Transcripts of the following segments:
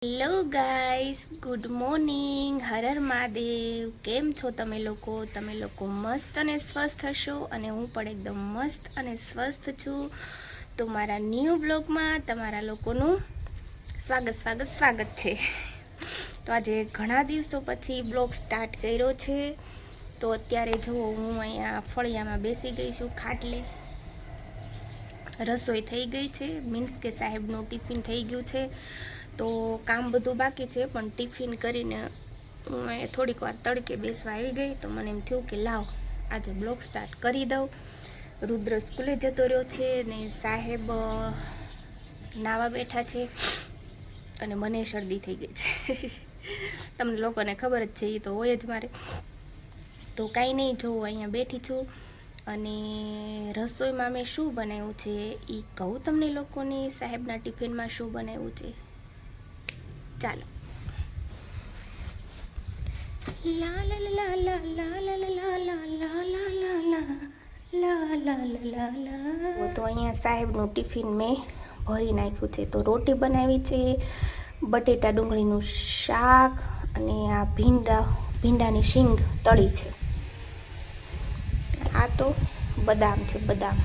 Hello guys, good morning. Har Har Mahadev. કેમ છો તમે લોકો મસ્ત અને સ્વસ્થ હશો અને હું પણ એકદમ મસ્ત અને સ્વસ્થ છું. તો મારા ન્યૂ બ્લોગમાં તમારા લોકોનું સ્વાગત છે. તો આજે ઘણા દિવસો પછી બ્લોગ સ્ટાર્ટ કર્યો છે. તો અત્યારે જો હું અહીંયા ફળિયામાં બેસી ગઈ છું ખાટલે. રસોઈ થઈ ગઈ છે, મીન્સ કે સાહેબનું ટિફિન થઈ ગયું છે. તો કામ બધું બાકી છે, પણ ટિફિન કરીને હું થોડીક વાર તડકે બેસવા આવી ગઈ. તો મને એમ થયું કે લાવ આજે બ્લોગ સ્ટાર્ટ કરી દઉં. રુદ્ર સ્કૂલે જતો રહ્યો છે ને સાહેબ નાવા બેઠા છે અને મને શરદી થઈ ગઈ છે. તમને લોકોને ખબર જ છે, એ તો હોય જ મારે. તો કાંઈ નહીં, જો અહીંયા બેઠી છું અને રસોઈમાં મેં શું બનાવ્યું છે એ કહું તમને લોકોને. સાહેબના ટિફિનમાં શું બનાવ્યું છે ચાલો. લા લા લા લા લા લા લા લા લા લા લા લા લા લા લા. તો અહીંયા સાહેબનું ટિફિન મેં ભરી નાખ્યું છે. તો રોટી બનાવી છે, બટેટા ડુંગળીનું શાક અને આ ભીંડાની શીંગ તળી છે. આ તો બદામ છે, બદામ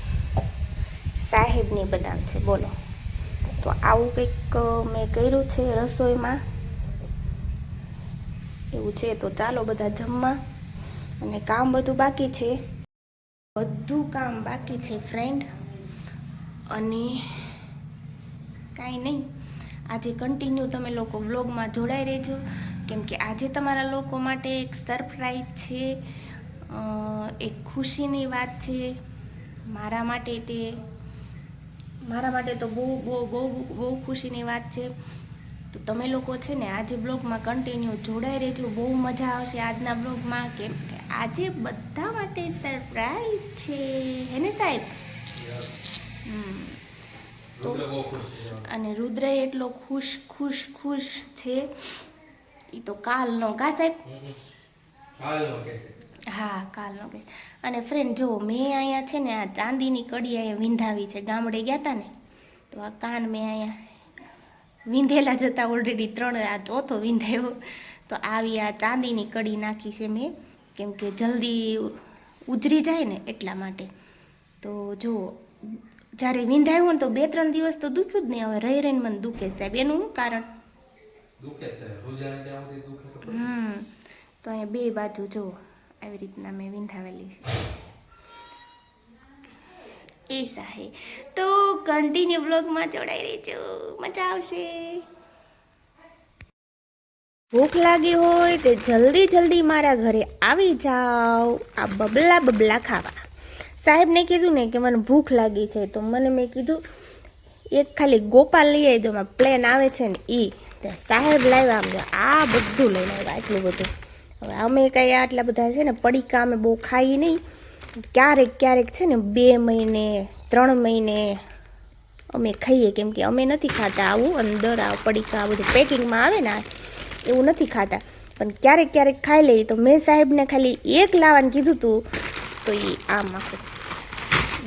સાહેબની બદામ છે, બોલો. તો આવું કંઈક મેં કર્યું છે રસોઈમાં, એવું છે. તો ચાલો બધા જમવા. અને કામ બધું બાકી છે, બધું કામ બાકી છે ફ્રેન્ડ. અને કાંઈ નહીં, આજે કન્ટિન્યુ તમે લોકો વ્લોગમાં જોડાઈ રહેજો, કેમ કે આજે તમારા લોકો માટે એક સરપ્રાઈઝ છે, એક ખુશીની વાત છે. મારા માટે તો બહુ બહુ બહુ બહુ ખુશીની વાત છે. તો તમે લોકો છે ને આજે બ્લોગમાં કન્ટિન્યુ જોડાઈ રહેજો, બહુ મજા આવશે આજના બ્લોગમાં, કેમ કે આજે બધા માટે સરપ્રાઈઝ છે, હે ને સાહેબ? તો અને રુદ્ર એટલો ખુશ છે, એ તો કાલનો કા સાહેબ? હા, કાલનો કે. અને ફ્રેન્ડ જો મેં અહીંયા છે ને આ ચાંદીની કડી અહીંયા વિંધાવી છે. ગામડે ગયા હતા ને તો આ કાન મેં અહીંયા વિંધેલા જતા ઓલરેડી 3, આ ચોથો વિંધાયો. તો આવી આ ચાંદીની કડી નાખી છે મેં, કેમ કે જલ્દી ઉજરી જાય ને એટલા માટે. તો જો જ્યારે વિંધાયું ને તો 2-3 દિવસ તો દુખ્યું જ નહીં. હવે રહી રહીને મને દુખે સાહેબ, એનું શું કારણ? તો અહીંયા બે બાજુ જો આવી રીતના મેં વિંધાવેલી છે. એ સાહે તો કન્ટિન્યુ બ્લોગમાં જોડાઈ રહેજો, મજા આવશે. ભૂખ લાગી હોય તે જલ્દી મારા ઘરે આવી જાઓ આ બબલા ખાવા. સાહેબને કીધું ને કે મને ભૂખ લાગી છે, તો મેં કીધું એક ખાલી ગોપાલ લઈ આવી દો, પ્લેન આવે છે ને એ. સાહેબ લાવ્યા, આમ આ બધું લઈને આવ્યા, એટલું બધું. હવે અમે કંઈ આટલા બધા છે ને પડીકા અમે બહુ ખાઈ નહીં. ક્યારેક છે ને 2 મહિને 3 મહિને અમે ખાઈએ, કેમ કે અમે નથી ખાતા આવું અંદર આ પડીકા બધું પેકિંગમાં આવે ને એવું નથી ખાતા. પણ ક્યારેક ખાઈ લઈએ. તો મેં સાહેબને ખાલી એક લાવવાનું કીધું હતું, તો એ આમ આખું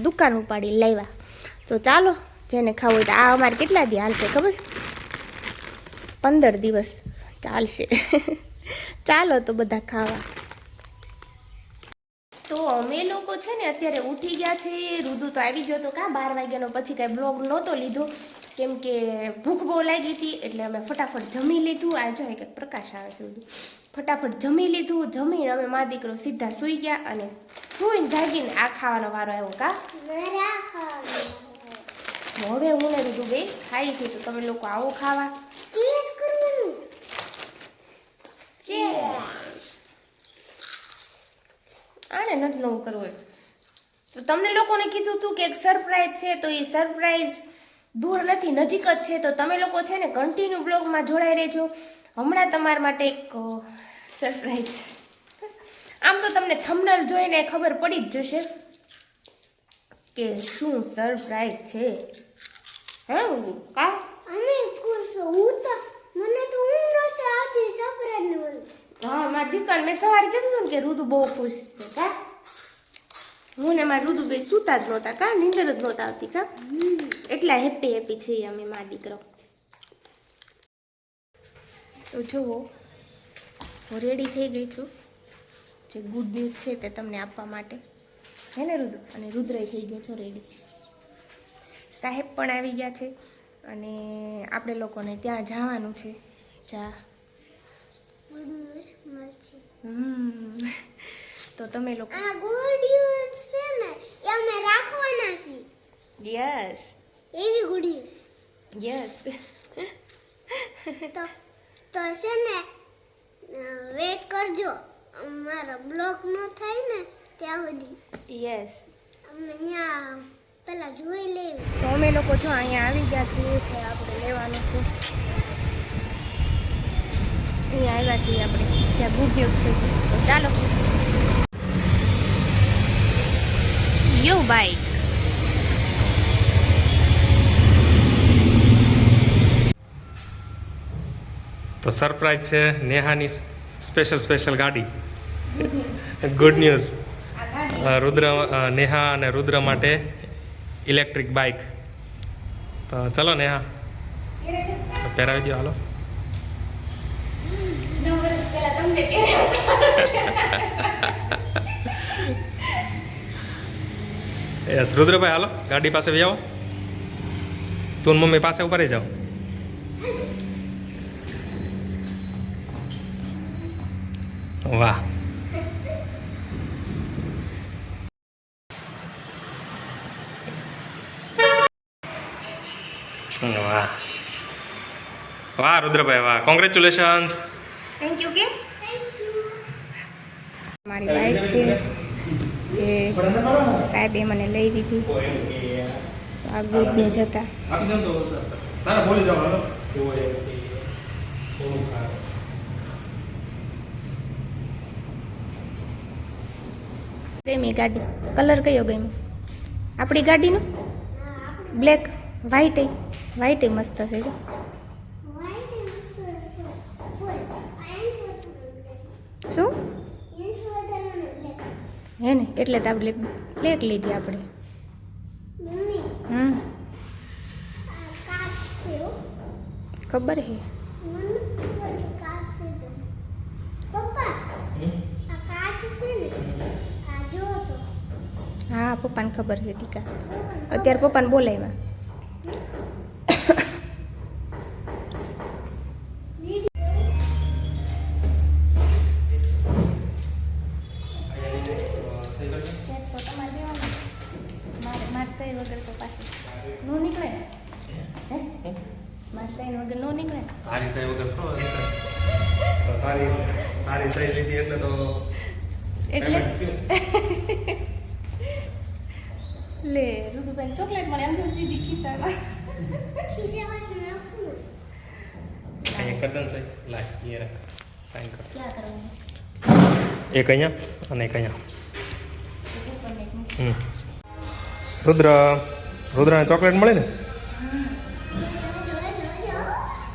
દુકાન ઉપાડી લાવ્યા. તો ચાલો જેને ખાવું હોય તો આ અમારે કેટલા દી હાલશે ખબર છે? 15 દિવસ ચાલશે. ચાલો તો બધા ખાવા. તો અમે લોકો છે ને અત્યારે ઉઠી ગયા છે. રુદુ તો આવી ગયો તો 12 વાગ્યાનો, પછી કાંઈ બ્લોગ નહોતો લીધો, કેમ કે ભૂખ બહુ લાગી હતી. એટલે અમે ફટાફટ જમી લીધું. આ જો એક પ્રકાશ આવે છે બધું. ફટાફટ જમી લીધું. જમીને અમે મા દીકરો સીધા સૂઈ ગયા, અને સૂઈને જાગીને આ ખાવાનો વારો આવ્યો. હવે હું ને રુદુ બે ખાઈ હતી. તો તમે લોકો આવો ખાવા. આને નથી નવું કરવું. તો તમને લોકોને કીધું હતું કે એક સરપ્રાઈઝ છે, તો એ સરપ્રાઈઝ દૂર નથી, નજીક જ છે. તો તમે લોકો છે ને કન્ટિન્યુ બ્લોગમાં જોડાઈ રહેજો. હમણાં તમારા માટે એક સરપ્રાઈઝ. આમ તો તમને થંબનેલ જોઈને ખબર પડી જ જશે કે શું સરપ્રાઈઝ છે. હા મારી દીકરા મેં સવારે કીધું હતું ને કે રુદુ બહુ ખુશ છે. કા હું ને મારા રુદુ બે સૂતા જ નહોતા, કા નીંદર જ નહોતા આવતી. કા એટલા હેપી છે અમે મારા દીકરો. તો જુઓ હું રેડી થઈ ગઈ છું, જે ગુડ ન્યૂઝ છે તે તમને આપવા માટે, હે ને રુદ્ર? અને રુદ્રય થઈ ગયો છો રેડી. સાહેબ પણ આવી ગયા છે અને આપણે લોકોને ત્યાં જવાનું છે. તો તમે લોકો આ ગુડ ન્યૂઝ છે ને એ અમે રાખવાના છીએ. યસ એવી ગુડ ન્યૂઝ યસ. તો છે ને વેટ કરજો, અમારા બ્લોક ન થાય ને ત્યાં સુધી. યસ અમે ત્યાં પેલા જોઈ લેવી. તો અમે લોકો જો અહીંયા આવી ગયા છીએ, એટલે આપણે લેવાનું છે. અહીંયા આવ્યા છીએ આપણે જ્યાં ગુડ ન્યૂઝ છે. તો ચાલો યો બાઈક. તો સરપ્રાઈઝ છે નેહાની સ્પેશિયલ ગાડી. Good news. રુદ્ર નેહા અને રુદ્ર માટે ઇલેક્ટ્રિક બાઇક. તો ચલો નેહા પહેરાવી દો. હાલો. યસ રુદ્રભાઈ હાલો ગાડી પાસે બી આવો. તું મમ્મી પાસે ઉપર જાઓ. વાહ વાહ વાહ રુદ્રભાઈ વાહ, કોંગ્રેચ્યુલેશન્સ. Thank you. કે મારી બાઈક છે જે સાહેબે મને લઈ દીધી. તો આ ગુડ ન્યૂઝ હતા. ગમી ગાડી. કલર કયો ગમ્યો? આપણી ગાડીનો બ્લેક. વ્હાઈટ મસ્ત છે જો. શું હે ને? એટલે તો આપણે બ્લેક લીધી આપણે. ખબર હે. હા પપ્પાને ખબર છે. ટીકા અત્યારે પપ્પાને બોલાવ્યા. મારસાઈ વગર તો પાછું નો નીકળે. મારસાઈ વગર નો નીકળે. તારી સહી વગર થોડો નીકળે. તારી સહી લીધી એટલે તો એટલે લે રુદુબેન ચોકલેટ મળે એમ તો સીધી ખીચામાં. અહીંયા કર દે સહી. લાય એ રાખ સાઈન કર. ક્યાં કરવાનું? એક અહીંયા અને એક અહીંયા. ઉપર રુદ્રને ચોકલેટ મળે ને?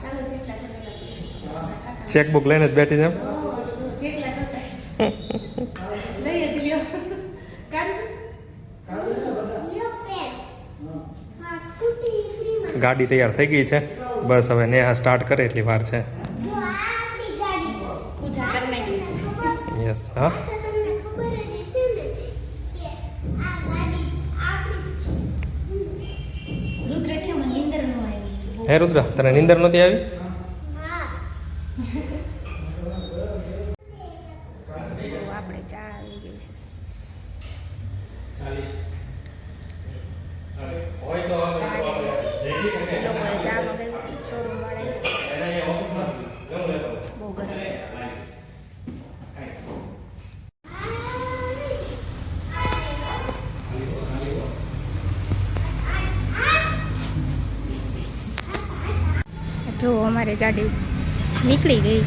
ચાલો જેટલા જેટલા ચેકબુક લઈને જ બેઠી છે એમ? જેટલા જોતા લઈ જ લ્યો. ગાડી તૈયાર થઈ ગઈ છે, બસ હવે નેહા સ્ટાર્ટ કરે એટલી વાર છે. પૂજા કરી નાખી. યસ. હા રુદ્ર કેમ નીંદર નો આવી? હે રુદ્ર તને નીંદર નથી આવી? આપણે ચા આવી ગઈ છે. લોકોએ ચા મગાવી છે શોરૂમ વાળાએ. બહુ ગરમ છે. જો અમારી ગાડી નીકળી ગઈ.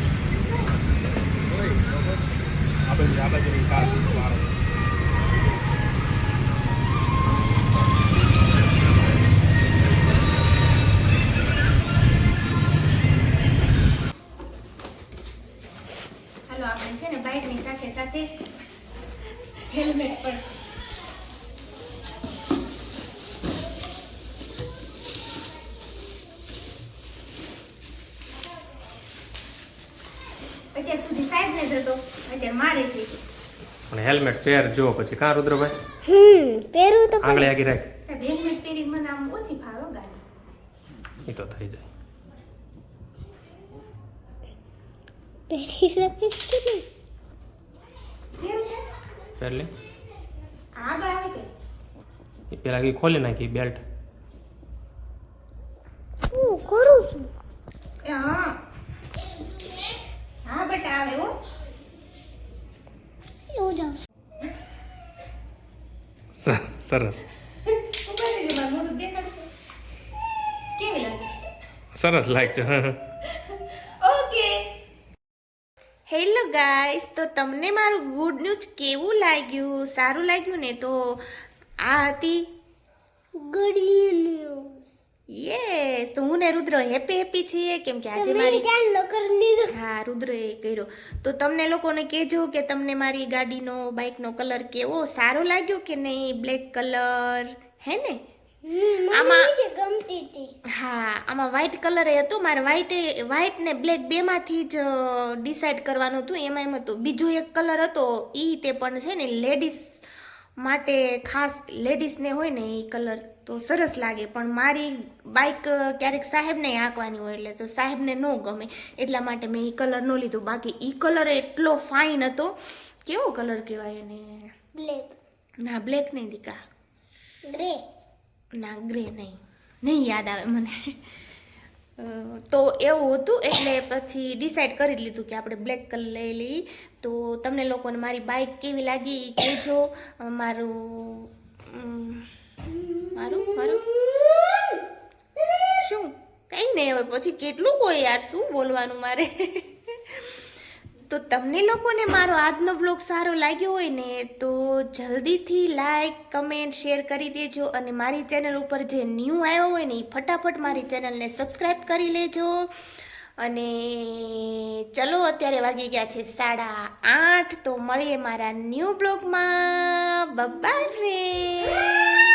હાલો આપણે છે ને બાઇકની સાથે સાથે હેલ્મેટ પણ અત્યાર સુધી સાહેબ ને જતો અત્યારે મારે થઈ ગયું. અને હેલ્મેટ પહેરજો પછી કાં રુદ્રભાઈ પહેરું તો આંગળી આગી રાખ સાહેબ હેલ્મેટ પહેરી મને આમ ઓછી ફાવે ગાડી. એ તો થઈ જાય પહેરી શકીશ કે નહીં? કેમ છે? પહેર લે આગળ આવે કે એ પેલા આગી ખોલી નાખી બેલ્ટ હું કરું છું. એ હા હા બેટા આવે હો. એવું જાઉં સરસ ઉભા રહેજો, મારું મોઢું દેખાડશે. કેવી લાગે? સરસ લાગશે ઓકે. હેલો ગાઈસ, તો તમને મારું ગુડ ન્યૂઝ કેવું લાગ્યું? સારું લાગ્યું ને? તો આ હતી ગુડ ન્યૂઝ. યસ. તો હું ને રુદ્ર હેપી છીએ કેમ કે આજે તમે મારી ચાલો કરી લીધો. હા રુદ્રએ કર્યો. તો તમને લોકોને કહેજો કે તમને મારી ગાડીનો બાઇકનો કલર કેવો સારો લાગ્યો કે નહીં? બ્લેક કલર હે ને? મને આમાં- જે ગમતી હતી. હા, આમાં વ્હાઇટ કલર એ હતો. મારે વ્હાઇટ ને બ્લેક બેમાંથી જ ડિસાઈડ કરવાનું હતું. એમાં એમ હતું બીજો એક કલર હતો તે પણ છે ને લેડીઝ માટે ખાસ, લેડીઝને હોય ને એ કલર તો સરસ લાગે. પણ મારી બાઇક ક્યારેક સાહેબને હાંકવાની હોય એટલે તો સાહેબને ન ગમે એટલા માટે મેં એ કલર ન લીધું. બાકી એ કલર એટલો ફાઇન હતો. કેવો કલર કહેવાય એને? બ્લેક, ના બ્લેક નહીં દીકા, ગ્રે. ના ગ્રે નહીં યાદ આવે મને. તો એવું હતું એટલે પછી ડિસાઈડ કરી લીધું કે આપણે બ્લેક કલર લઈ લઈએ. તો તમને લોકોને મારી બાઇક કેવી લાગી એ કહેજો. મારું શું કંઈ નહીં, હવે પછી કેટલું કોઈ યાર શું બોલવાનું મારે. તો તમને લોકોને મારો આજનો બ્લોગ સારો લાગ્યો હોય ને તો જલ્દીથી લાઈક કમેન્ટ શેર કરી દેજો. અને મારી ચેનલ ઉપર જે ન્યૂ આવ્યો હોય ને એ ફટાફટ મારી ચેનલને સબસ્ક્રાઈબ કરી લેજો. અને ચલો અત્યારે વાગી ગયા છે 8:30. તો મળીએ મારા ન્યૂ બ્લોગમાં. By friend.